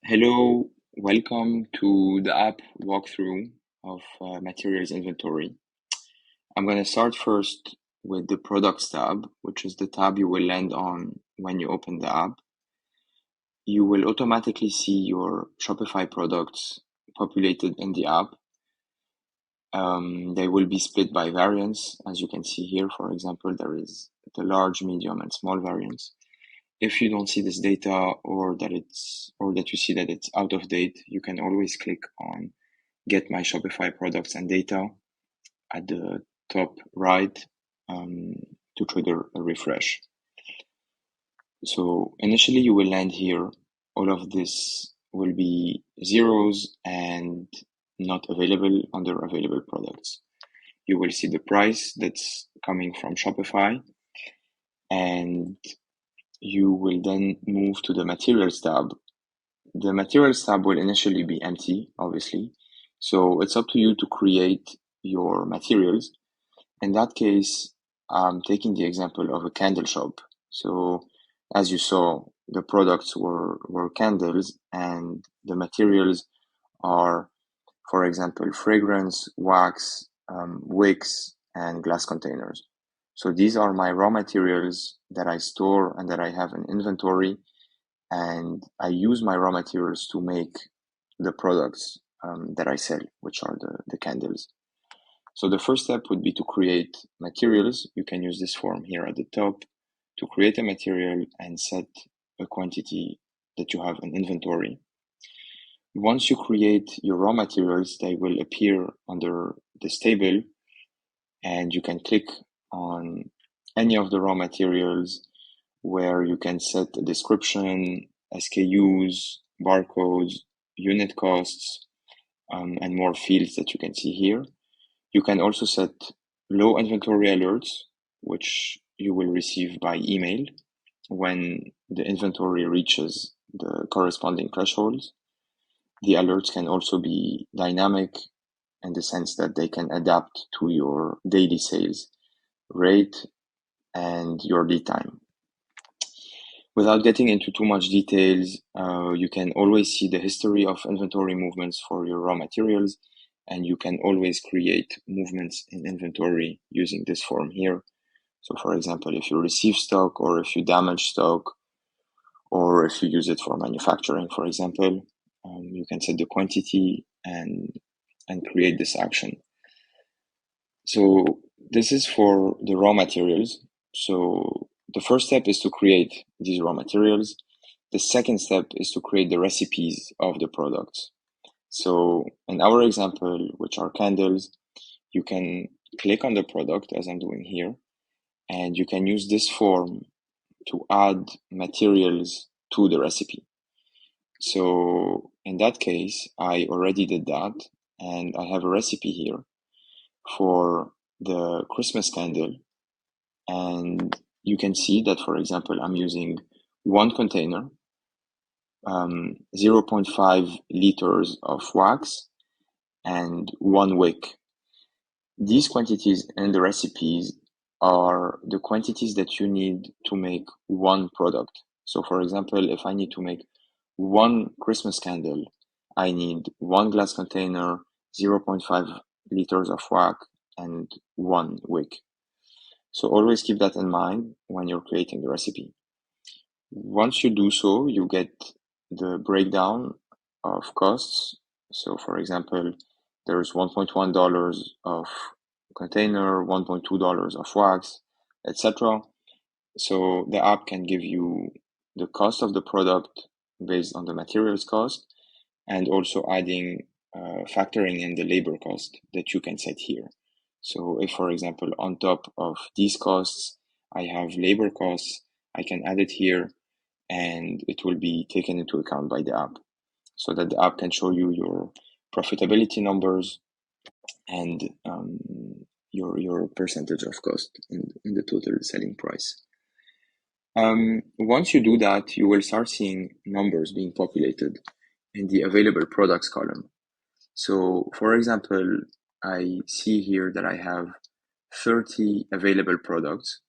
Hello, welcome to the app walkthrough of materials inventory. I'm going to start first with the products tab, which is the tab you will land on when you open the app. You will automatically see your Shopify products populated in the app. They will be split by variants. As you can see here, for example, there is the large, medium, and small variants. If you don't see this data or that you see that it's out of date, you can always click on Get My Shopify products and data at the top right to trigger a refresh. So initially you will land here. All of this will be zeros and not available under available products. You will see the price that's coming from Shopify, and you will then move to the materials tab. The materials tab will initially be empty, obviously. So it's up to you to create your materials. In that case, I'm taking the example of a candle shop. So as you saw, the products were candles and the materials are, for example, fragrance, wax, wicks, and glass containers. So these are my raw materials that I store and that I have in inventory, and I use my raw materials to make the products that I sell, which are the candles. So the first step would be to create materials. You can use this form here at the top to create a material and set a quantity that you have in inventory. Once you create your raw materials, they will appear under this table, and you can click on any of the raw materials where you can set a description, SKUs, barcodes, unit costs, and more fields that you can see here. You can also set low inventory alerts, which you will receive by email when the inventory reaches the corresponding thresholds. The alerts can also be dynamic in the sense that they can adapt to your daily sales rate and your lead time. Without getting into too much details, you can always see the history of inventory movements for your raw materials, and you can always create movements in inventory using this form here. So for example, if you receive stock or if you damage stock, or if you use it for manufacturing, for example, you can set the quantity and create this action. So this is for the raw materials. So the first step is to create these raw materials. The second step is to create the recipes of the products. So in our example, which are candles, you can click on the product as I'm doing here, and you can use this form to add materials to the recipe. So in that case, I already did that, and I have a recipe here for the Christmas candle. And you can see that, for example, I'm using one container, 0.5 liters of wax, and one wick. These quantities in the recipes are the quantities that you need to make one product. So for example, if I need to make one Christmas candle, I need one glass container, 0.5 liters of wax, and one wick. So always keep that in mind when you're creating the recipe. Once you do so, you get the breakdown of costs. So for example, there's $1.1 of container, $1.2 of wax, etc. So the app can give you the cost of the product based on the materials cost, and also factoring in the labor cost that you can set here. So if, for example, on top of these costs, I have labor costs, I can add it here, and it will be taken into account by the app, so that the app can show you your profitability numbers and your percentage of cost in the total selling price. Once you do that, you will start seeing numbers being populated in the available products column. So for example, I see here that I have 30 available products.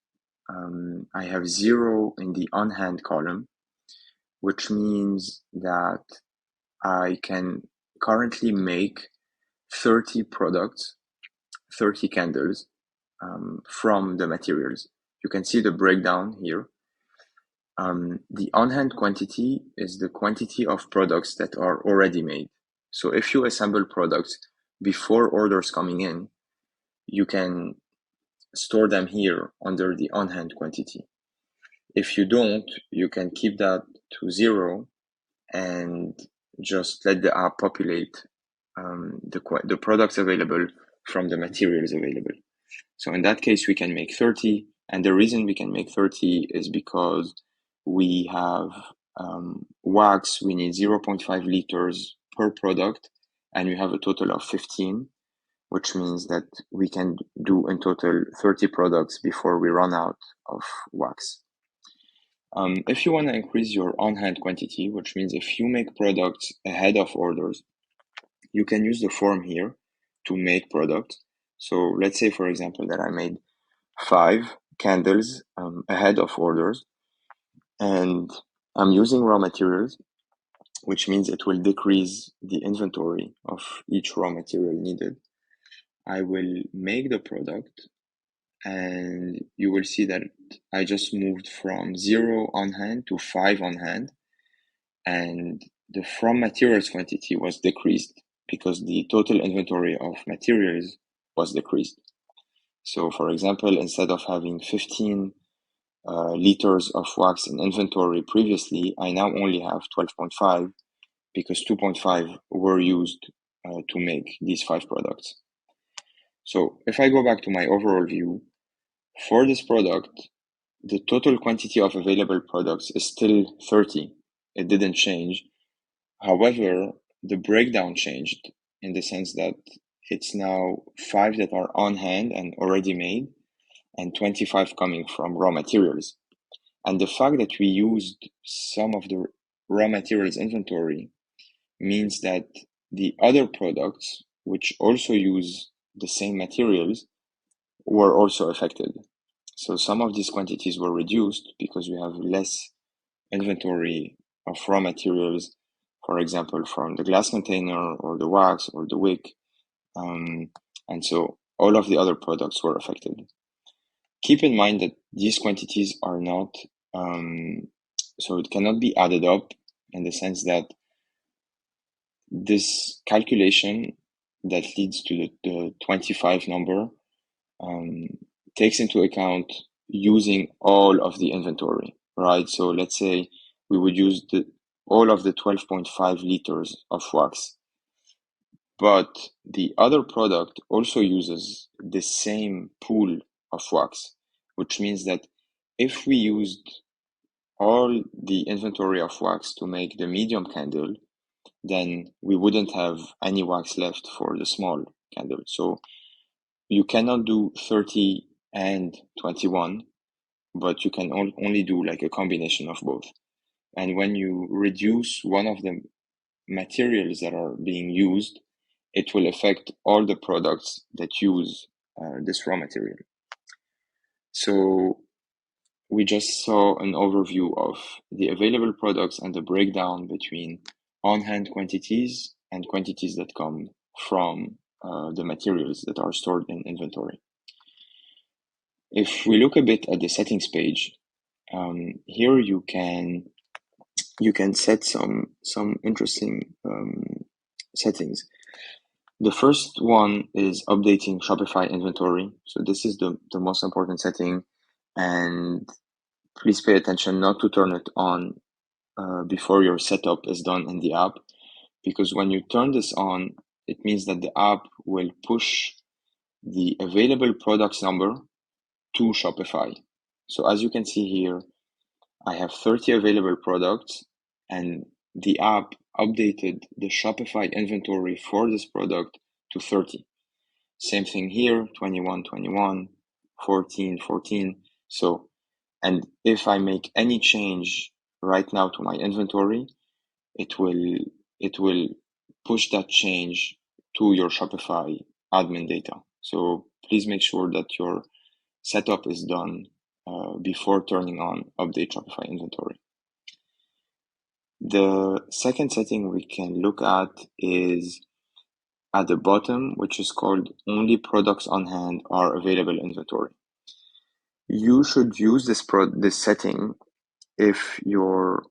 I have 0 in the on hand column, which means that I can currently make 30 products, 30 candles from the materials. You can see the breakdown here. The on-hand quantity is the quantity of products that are already made. So if you assemble products before orders coming in, you can store them here under the on-hand quantity. If you don't, you can keep that to 0 and just let the app populate the products available from the materials available. So in that case, we can make 30. And the reason we can make 30 is because we have wax, we need 0.5 liters per product, and we have a total of 15, which means that we can do in total 30 products before we run out of wax. If you want to increase your on-hand quantity, which means if you make products ahead of orders, you can use the form here to make products. So let's say, for example, that I made 5 candles ahead of orders, and I'm using raw materials, which means it will decrease the inventory of each raw material needed. I will make the product, and you will see that I just moved from 0 on hand to 5 on hand, and the from materials quantity was decreased because the total inventory of materials was decreased. So for example, instead of having 15 liters of wax in inventory previously, I now only have 12.5 because 2.5 were used to make these 5 products. So if I go back to my overall view, for this product, the total quantity of available products is still 30. It didn't change. However, the breakdown changed in the sense that it's now 5 that are on hand and already made, and 25 coming from raw materials. And the fact that we used some of the raw materials inventory means that the other products, which also use the same materials, were also affected. So some of these quantities were reduced because we have less inventory of raw materials, for example, from the glass container or the wax or the wick. And so all of the other products were affected. Keep in mind that these quantities are not, so it cannot be added up in the sense that this calculation that leads to the 25 number takes into account using all of the inventory, right? So let's say we would use all of the 12.5 liters of wax, but the other product also uses the same pool of wax, which means that if we used all the inventory of wax to make the medium candle, then we wouldn't have any wax left for the small candle. So you cannot do 30 and 21, but you can only do like a combination of both. And when you reduce one of the materials that are being used, it will affect all the products that use this raw material. So we just saw an overview of the available products and the breakdown between on-hand quantities and quantities that come from the materials that are stored in inventory. If we look a bit at the settings page, here you can set some interesting settings. The first one is updating Shopify inventory. So this is the most important setting, and please pay attention not to turn it on before your setup is done in the app, because when you turn this on, it means that the app will push the available products number to Shopify. So as you can see here, I have 30 available products, and the app updated the Shopify inventory for this product to 30. Same thing here, 21, 21, 14, 14. So, and if I make any change right now to my inventory, it will push that change to your Shopify admin data. So please make sure that your setup is done before turning on update Shopify inventory. The second setting we can look at is at the bottom, which is called only products on hand are available inventory. You should use this setting if your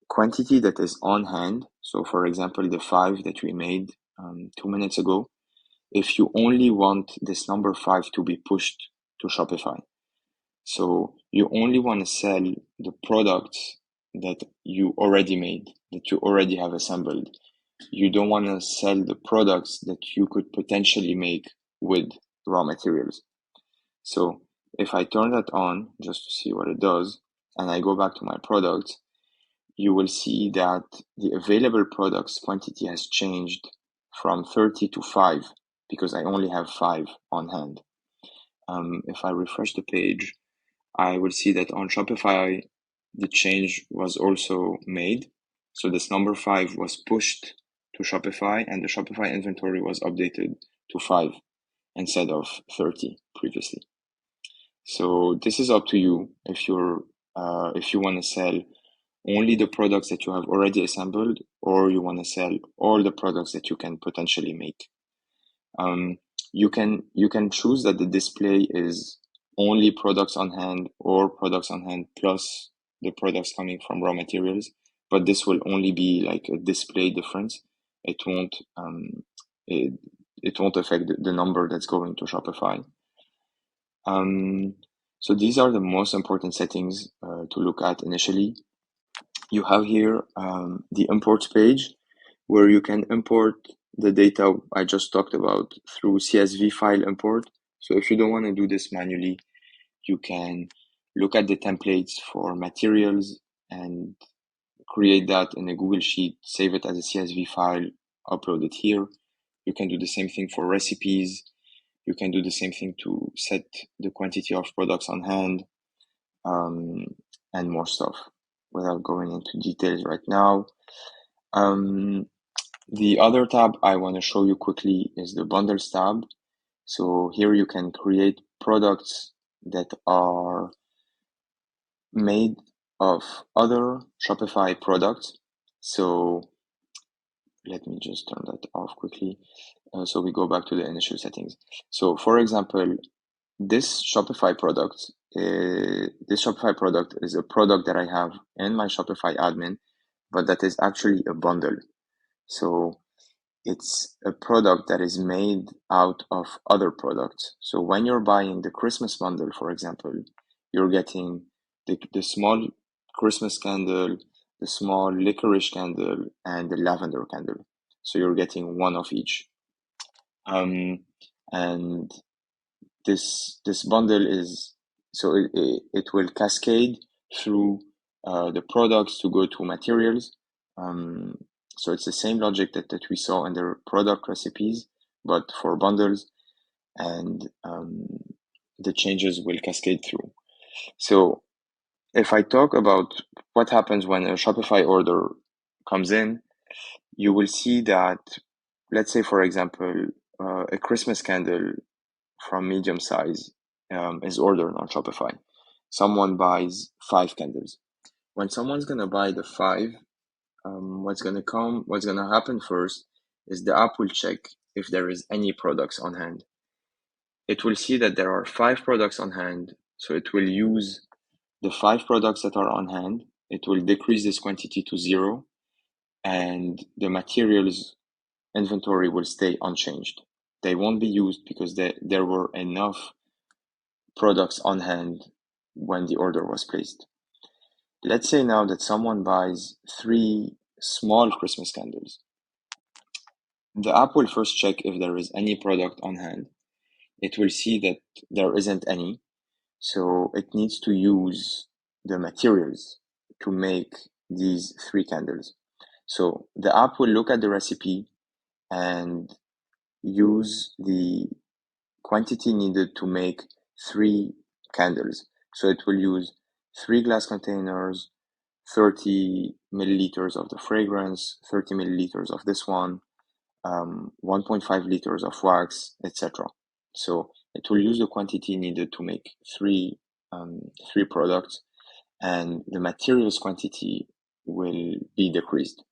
quantity that is on hand, so for example, the 5 that we made 2 minutes ago, if you only want this number 5 to be pushed to Shopify. So you only want to sell the products that you already made, that you already have assembled. You don't want to sell the products that you could potentially make with raw materials. So if I turn that on just to see what it does, and I go back to my products, you will see that the available products quantity has changed from 30 to 5 because I only have 5 on hand. If I refresh the page, I will see that on Shopify, the change was also made. So this number 5 was pushed to Shopify and the Shopify inventory was updated to 5 instead of 30 previously. So this is up to you if you want to sell only the products that you have already assembled, or you want to sell all the products that you can potentially make. You can choose that the display is only products on hand or products on hand plus the products coming from raw materials, but this will only be like a display difference. It won't it won't affect the number that's going to Shopify. So these are the most important settings to look at initially. You have here the import page where you can import the data I just talked about through CSV file import. So if you don't want to do this manually, you can look at the templates for materials and create that in a Google Sheet, save it as a CSV file, upload it here. You can do the same thing for recipes. You can do the same thing to set the quantity of products on hand, and more stuff without going into details right now. The other tab I want to show you quickly is the bundles tab. So here you can create products that are made of other Shopify products. So let me just turn that off quickly. So we go back to the initial settings. So for example, this Shopify product is a product that I have in my Shopify admin, but that is actually a bundle. So it's a product that is made out of other products. So when you're buying the Christmas bundle, for example, you're getting the small Christmas candle, the small licorice candle, and the lavender candle. So you're getting one of each. And this bundle is, so it will cascade through the products to go to materials. So it's the same logic that we saw in the product recipes, but for bundles, and the changes will cascade through. So if I talk about what happens when a Shopify order comes in, you will see that, let's say, for example, a Christmas candle from medium size is ordered on Shopify. Someone buys 5 candles. When someone's gonna buy the 5, what's gonna happen first is the app will check if there is any products on hand. It will see that there are 5 products on hand, so it will use the 5 products that are on hand. It will decrease this quantity to 0, and the materials inventory will stay unchanged. They won't be used because there were enough products on hand when the order was placed. Let's say now that someone buys 3 small Christmas candles. The app will first check if there is any product on hand. It will see that there isn't any, so it needs to use the materials to make these 3 candles. So the app will look at the recipe and use the quantity needed to make 3 candles. So it will use 3 glass containers, 30 milliliters of the fragrance, 30 milliliters of this one, 1.5 liters of wax, etc. So it will use the quantity needed to make 3 products, and the materials quantity, will be decreased.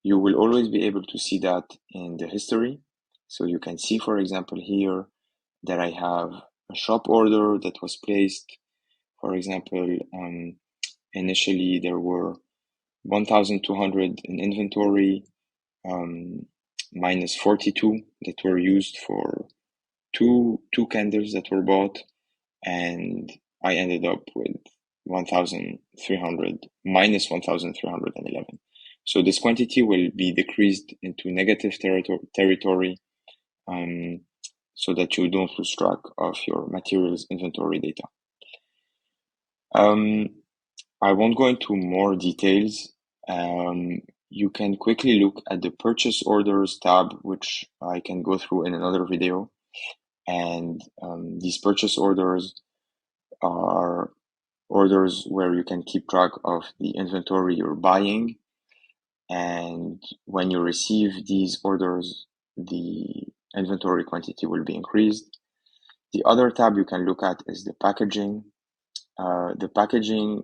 You will always be able to see that in the history. So you can see, for example, here that I have a shop order that was placed. For example, initially there were 1,200 in inventory, minus 42 that were used for two candles that were bought, and I ended up with 1,300 minus 1,311. So this quantity will be decreased into negative territory, so that you don't lose track of your materials inventory data. I won't go into more details. You can quickly look at the purchase orders tab, which I can go through in another video. And these purchase orders are orders where you can keep track of the inventory you're buying. And when you receive these orders, the inventory quantity will be increased. The other tab you can look at is the packaging. The packaging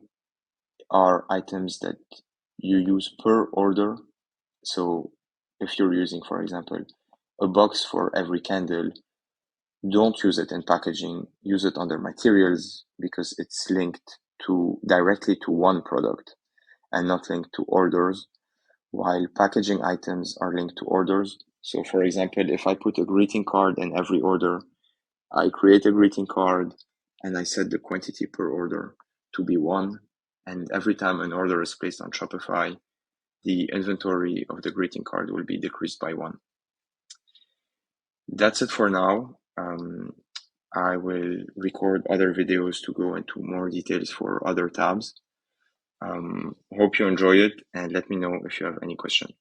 are items that you use per order. So if you're using, for example, a box for every candle, don't use it in packaging, use it under materials, because it's linked directly to one product and not linked to orders, while packaging items are linked to orders. So for example, if I put a greeting card in every order, I create a greeting card and I set the quantity per order to be 1. And every time an order is placed on Shopify, the inventory of the greeting card will be decreased by 1. That's it for now. I will record other videos to go into more details for other tabs. Hope you enjoy it, and let me know if you have any questions.